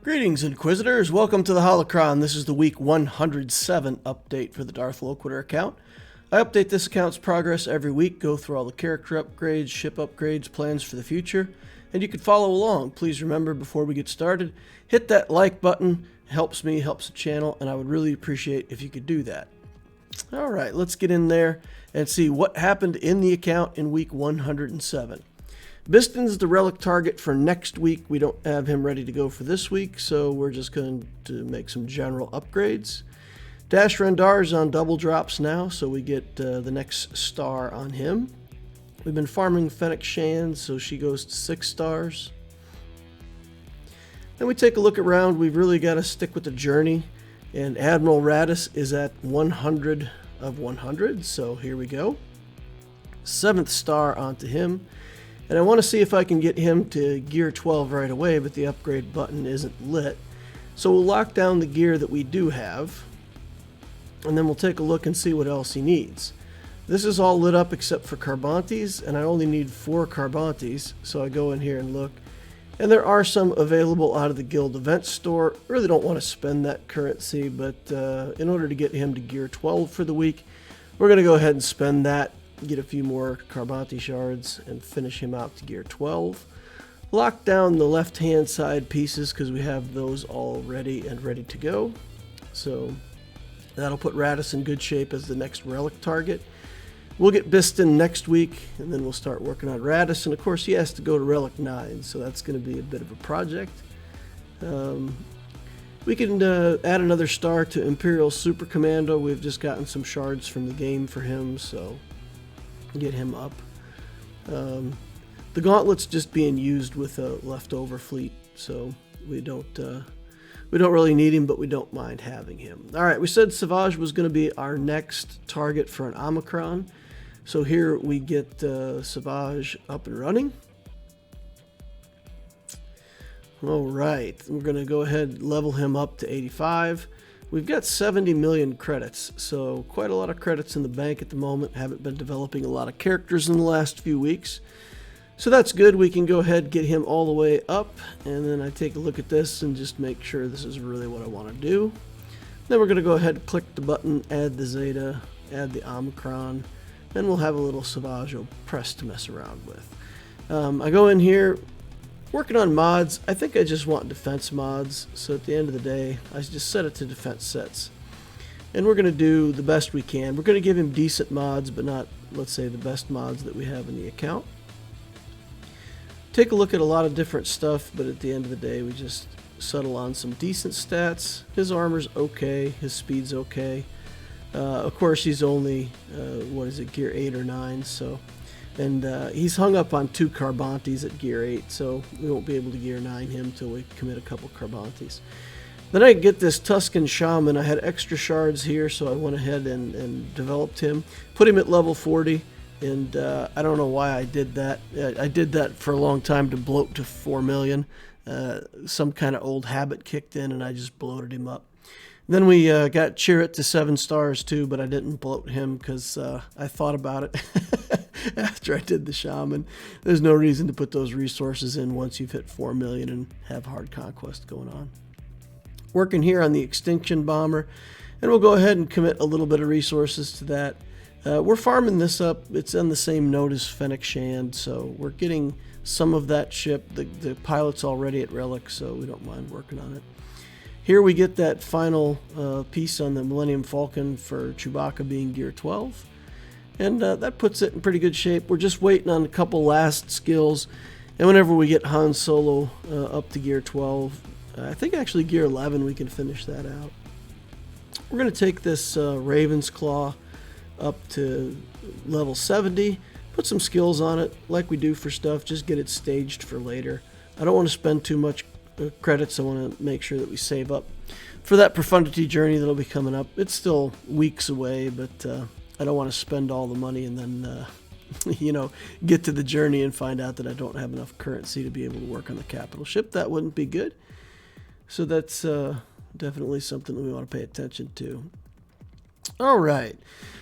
Greetings, Inquisitors. Welcome to the Holocron. This is the week 107 update for the Darth Loquitur account. I update this account's progress every week, go through all the character upgrades, ship upgrades, plans for the future, and you can follow along. Please remember, before we get started, hit that like button. It helps me, helps the channel, and I would really appreciate if you could do that. All right, let's get in there and see what happened in the account in week 107. Biston's the relic target for next week. We don't have him ready to go for this week, so we're just going to make some general upgrades. Dash Rendar's on double drops now, so we get the next star on him. We've been farming Fennec Shan, so she goes to 6 stars. Then we take a look around. We've really got to stick with the journey, and Admiral Raddus is at 100 of 100, so here we go. 7th star onto him. And I want to see if I can get him to gear 12 right away, but the upgrade button isn't lit. So we'll lock down the gear that we do have, and then we'll take a look and see what else he needs. This is all lit up except for Carbantis, and I only need 4 Carbantis, so I go in here and look. And there are some available out of the guild event store. Really don't want to spend that currency, but in order to get him to gear 12 for the week, we're going to go ahead and spend that. Get a few more Carbanti shards and finish him out to gear 12. Lock down the left hand side pieces because we have those all ready and ready to go. So that'll put Raddus in good shape as the next relic target. We'll get Biston next week, and then we'll start working on Raddus. And of course he has to go to relic 9, so that's going to be a bit of a project. We can add another star to Imperial Super Commando. We've just gotten some shards from the game for him, so get him up. The gauntlet's just being used with a leftover fleet, so we don't really need him, but we don't mind having him. All right, we said Savage was going to be our next target for an Omicron, so here we get Savage up and running. All right, we're going to go ahead and level him up to 85. We've got 70 million credits, so quite a lot of credits in the bank at the moment. Haven't been developing a lot of characters in the last few weeks. So that's good. We can go ahead and get him all the way up, and then I take a look at this and just make sure this is really what I want to do. Then we're going to go ahead and click the button, add the Zeta, add the Omicron, and we'll have a little Savage Opress to mess around with. I go in here. Working on mods, I think I just want defense mods, so at the end of the day, I just set it to defense sets. And we're going to do the best we can. We're going to give him decent mods, but not, let's say, the best mods that we have in the account. Take a look at a lot of different stuff, but at the end of the day, we just settle on some decent stats. His armor's okay, his speed's okay. Of course, he's only, gear 8 or 9, so... And he's hung up on 2 Carbantis at gear 8, so we won't be able to gear 9 him until we commit a couple Carbantis. Then I get this Tusken Shaman. I had extra shards here, so I went ahead and developed him. Put him at level 40, and I don't know why I did that. I did that for a long time to bloat to 4 million. Some kind of old habit kicked in, and I just bloated him up. Then we got Chirrut to 7 stars too, but I didn't bloat him because I thought about it after I did the Shaman. There's no reason to put those resources in once you've hit 4 million and have hard conquest going on. Working here on the Extinction Bomber, and we'll go ahead and commit a little bit of resources to that. We're farming this up. It's on the same node as Fennec Shan, so we're getting some of that ship. The pilot's already at Relic, so we don't mind working on it. Here we get that final piece on the Millennium Falcon for Chewbacca being gear 12. And that puts it in pretty good shape. We're just waiting on a couple last skills. And whenever we get Han Solo up to gear 12, I think actually gear 11, we can finish that out. We're going to take this Raven's Claw up to level 70. Put some skills on it like we do for stuff. Just get it staged for later. I don't want to spend too much credits. I want to make sure that we save up for that profundity journey that'll be coming up. It's still weeks away, but I don't want to spend all the money and then get to the journey and find out that I don't have enough currency to be able to work on the capital ship. That wouldn't be good. So that's definitely something that we want to pay attention to. All right.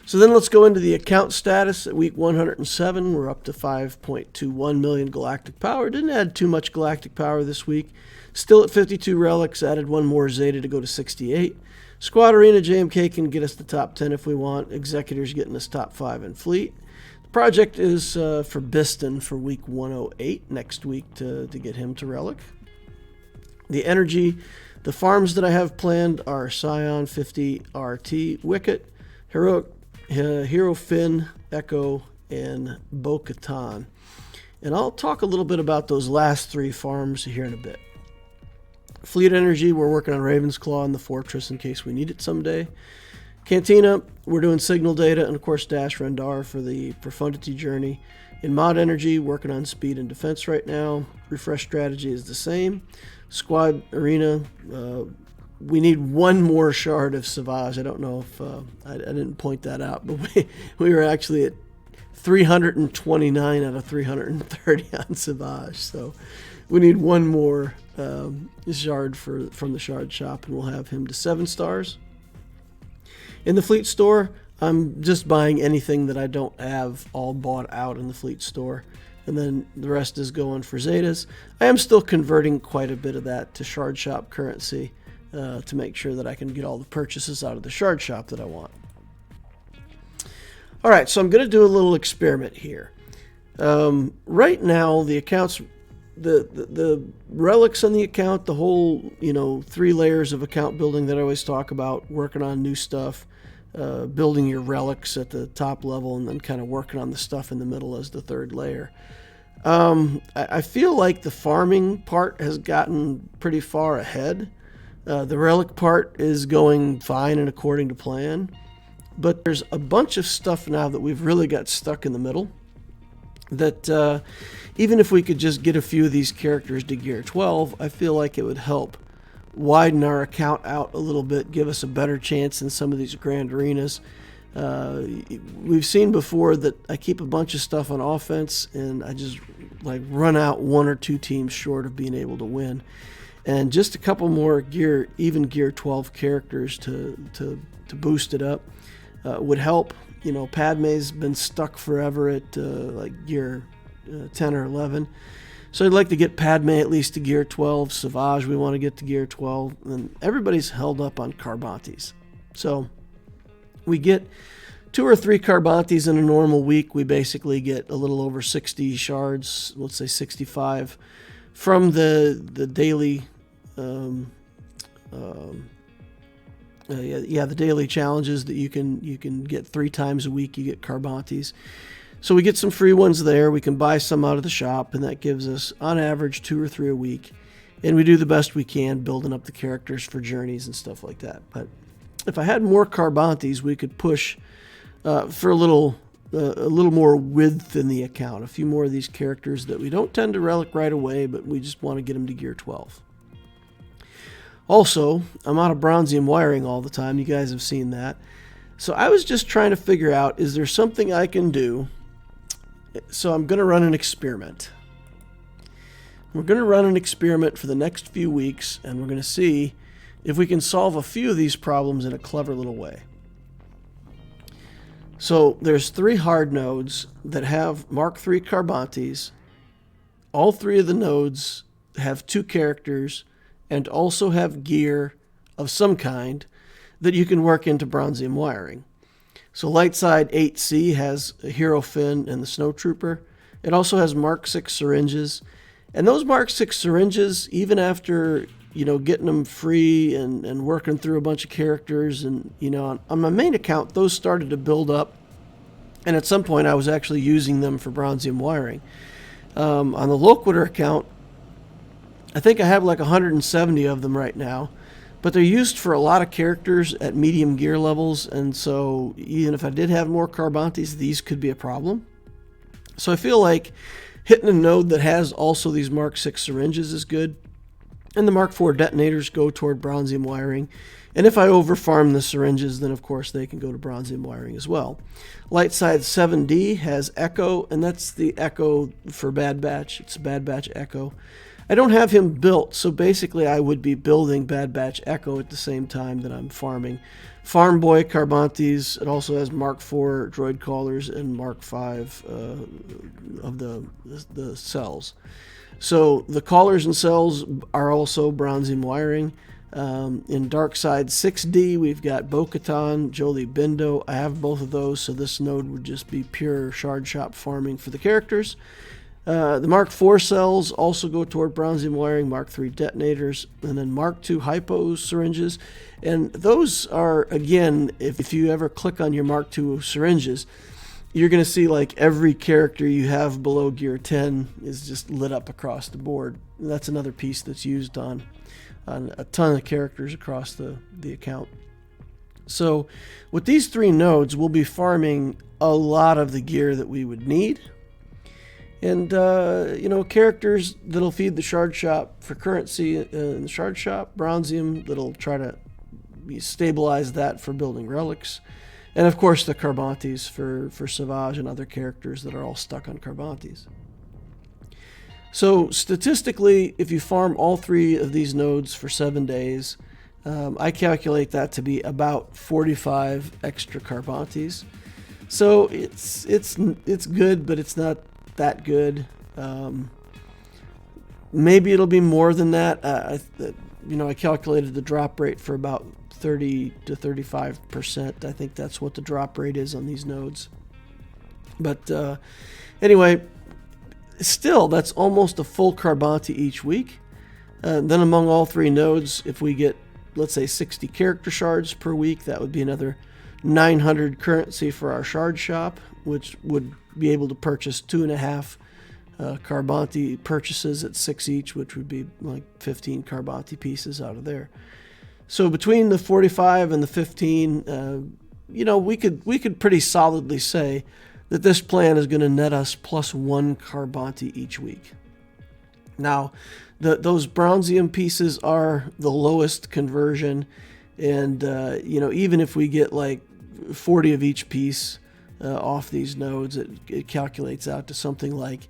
So then let's go into the account status. At week 107, we're up to 5.21 million galactic power. Didn't add too much galactic power this week. Still at 52 relics, added one more Zeta to go to 68. Squad Arena JMK can get us the top 10 if we want. Executor's getting us top 5 in fleet. The project is for Biston for week 108 next week to get him to relic. The energy, the farms that I have planned are Scion 50 RT, Wicket, Hero Finn, Echo, and Bo-Katan. And I'll talk a little bit about those last 3 farms here in a bit. Fleet energy, we're working on Ravensclaw and the Fortress in case we need it someday. Cantina, we're doing signal data and of course Dash Rendar for the Profundity journey. In mod energy, working on speed and defense right now. Refresh strategy is the same. Squad Arena, we need one more shard of Savage. I don't know if I didn't point that out, but we were actually at 329 out of 330 on Savage. So we need one more shard from the shard shop, and we'll have him to 7 stars. In the fleet store, I'm just buying anything that I don't have all bought out in the fleet store, and then the rest is going for Zetas. I am still converting quite a bit of that to shard shop currency to make sure that I can get all the purchases out of the shard shop that I want. All right, so I'm going to do a little experiment here. Right now, the accounts, the relics on the account, the whole 3 layers of account building that I always talk about, working on new stuff, building your relics at the top level, and then kind of working on the stuff in the middle as the 3rd layer. I feel like the farming part has gotten pretty far ahead. The relic part is going fine and according to plan, but there's a bunch of stuff now that we've really got stuck in the middle that even if we could just get a few of these characters to gear 12, I feel like it would help widen our account out a little bit, give us a better chance in some of these grand arenas. We've seen before that I keep a bunch of stuff on offense and I just run out 1 or 2 teams short of being able to win. And just a couple more gear 12 characters to boost it up would help. Padme's been stuck forever at gear 10 or 11. So I'd like to get Padme at least to gear 12. Savage we want to get to gear 12. And everybody's held up on Carbantis. So we get 2 or 3 Carbantis in a normal week. We basically get a little over 60 shards, let's say 65, from the daily the daily challenges that you can get 3 times a week. You get Carbantis. So we get some free ones there. We can buy some out of the shop, and that gives us, on average, 2 or 3 a week. And we do the best we can building up the characters for journeys and stuff like that. But if I had more Carbantis, we could push for a little more width in the account. A few more of these characters that we don't tend to relic right away, but we just want to get them to gear 12. Also, I'm out of bronzium wiring all the time. You guys have seen that. So I was just trying to figure out, is there something I can do? So I'm going to run an experiment. We're going to run an experiment for the next few weeks, and we're going to see if we can solve a few of these problems in a clever little way. So there's 3 hard nodes that have Mark III Carbantis. All 3 of the nodes have 2 characters and also have gear of some kind that you can work into bronzium wiring. So Lightside 8C has a Hero Finn and the Snow Trooper. It also has Mark 6 syringes. And those Mark 6 syringes, even after getting them free and working through a bunch of characters, and on my main account, those started to build up. And at some point, I was actually using them for bronzium wiring. On the Loquitur account, I think I have 170 of them right now, but they're used for a lot of characters at medium gear levels, and so even if I did have more Carbantis, these could be a problem. So I feel like hitting a node that has also these Mark 6 syringes is good, and the Mark 4 detonators go toward bronzium wiring, and if I overfarm the syringes, then of course they can go to bronzium wiring as well. Lightside 7D has Echo, and that's the Echo for Bad Batch. It's a Bad Batch Echo. I don't have him built, so basically I would be building Bad Batch Echo at the same time that I'm farming Farm Boy Carbantis. It also has Mark IV droid callers and Mark V of the cells. So the callers and cells are also bronzium wiring. In Dark Side 6D, we've got Bo-Katan, Jolie Bindo. I have both of those, so this node would just be pure shard shop farming for the characters. The Mark IV cells also go toward bronzium wiring, Mark III detonators, and then Mark II hypo syringes. And those are, again, if you ever click on your Mark II syringes, you're going to see like every character you have below Gear 10 is just lit up across the board. And that's another piece that's used on a ton of characters across the account. So with these 3 nodes, we'll be farming a lot of the gear that we would need. And, characters that'll feed the shard shop for currency in the shard shop, bronzium that'll try to stabilize that for building relics. And of course the Carbantis for Savage and other characters that are all stuck on Carbantis. So statistically, if you farm all 3 of these nodes for 7 days, I calculate that to be about 45 extra Carbantis. So it's good, but it's not that good. Maybe it'll be more than that. I calculated the drop rate for about 30 to 35%. I think that's what the drop rate is on these nodes. But anyway, still, that's almost a full Carbanti each week. Then among all 3 nodes, if we get, let's say, 60 character shards per week, that would be another 900 currency for our shard shop, which would be able to purchase 2.5 Carbanti purchases at 6 each, which would be like 15 Carbanti pieces out of there. So between the 45 and the 15, we could pretty solidly say that this plan is going to net us plus 1 Carbanti each week. Now, those bronzium pieces are the lowest conversion, and even if we get like 40 of each piece off these nodes, it calculates out to something like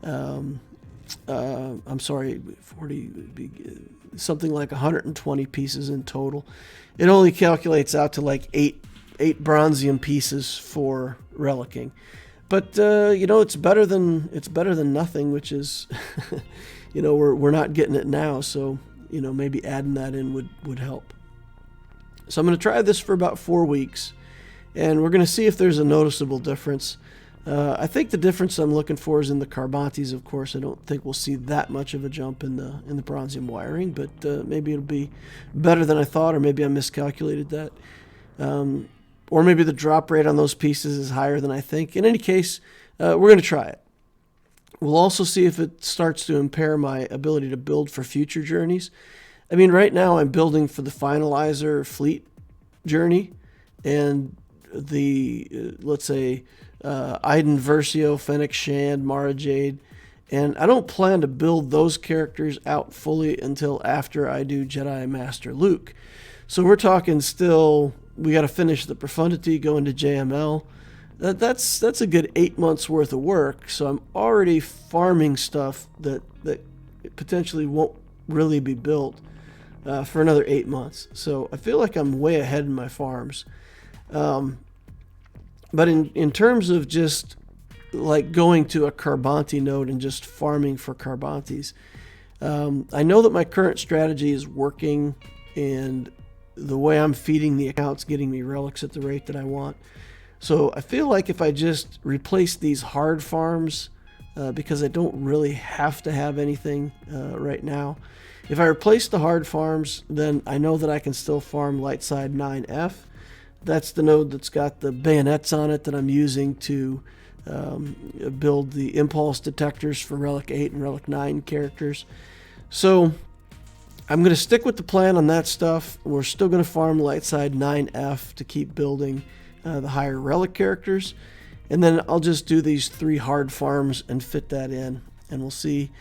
120 pieces in total. It only calculates out to like eight bronzium pieces for relicking, but it's better than nothing, which is we're not getting it now, so maybe adding that in would help. So I'm going to try this for about 4 weeks, and we're going to see if there's a noticeable difference. I think the difference I'm looking for is in the Carbantis, of course. I don't think we'll see that much of a jump in the bronzium wiring, but maybe it'll be better than I thought, or maybe I miscalculated that. Or maybe the drop rate on those pieces is higher than I think. In any case, we're going to try it. We'll also see if it starts to impair my ability to build for future journeys. I mean, right now I'm building for the Finalizer fleet journey, and the, let's say, Iden Versio, Fennec Shand, Mara Jade, and I don't plan to build those characters out fully until after I do Jedi Master Luke. So we're talking still, we got to finish the Profundity, go into JML. That's a good 8 months worth of work, so I'm already farming stuff that potentially won't really be built for another 8 months. So I feel like I'm way ahead in my farms. But in terms of just like going to a Carbanti node and just farming for Carbantis, I know that my current strategy is working, and the way I'm feeding the account's getting me relics at the rate that I want. So I feel like if I just replace these hard farms, because I don't really have to have anything right now, if I replace the hard farms, then I know that I can still farm Lightside 9F. That's the node that's got the bayonets on it that I'm using to build the impulse detectors for Relic 8 and Relic 9 characters. So I'm going to stick with the plan on that stuff. We're still going to farm Lightside 9F to keep building the higher Relic characters. And then I'll just do these 3 hard farms and fit that in. And we'll see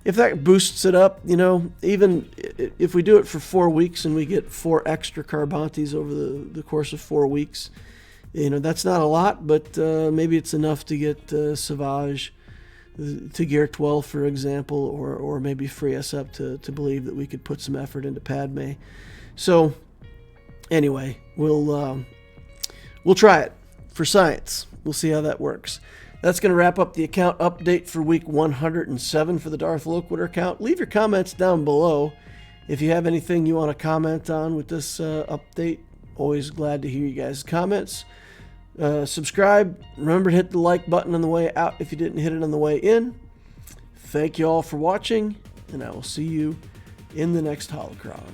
if that boosts it up. Even if we do it for 4 weeks and we get 4 extra Carbantis over the course of 4 weeks, that's not a lot, but maybe it's enough to get Savage to Gear 12, for example, or maybe free us up to believe that we could put some effort into Padme. So anyway, we'll try it for science. We'll see how that works. That's going to wrap up the account update for week 107 for the Darth Loquitur account. Leave your comments down below. If you have anything you want to comment on with this update, always glad to hear you guys' comments. Subscribe. Remember to hit the like button on the way out if you didn't hit it on the way in. Thank you all for watching, and I will see you in the next holocron.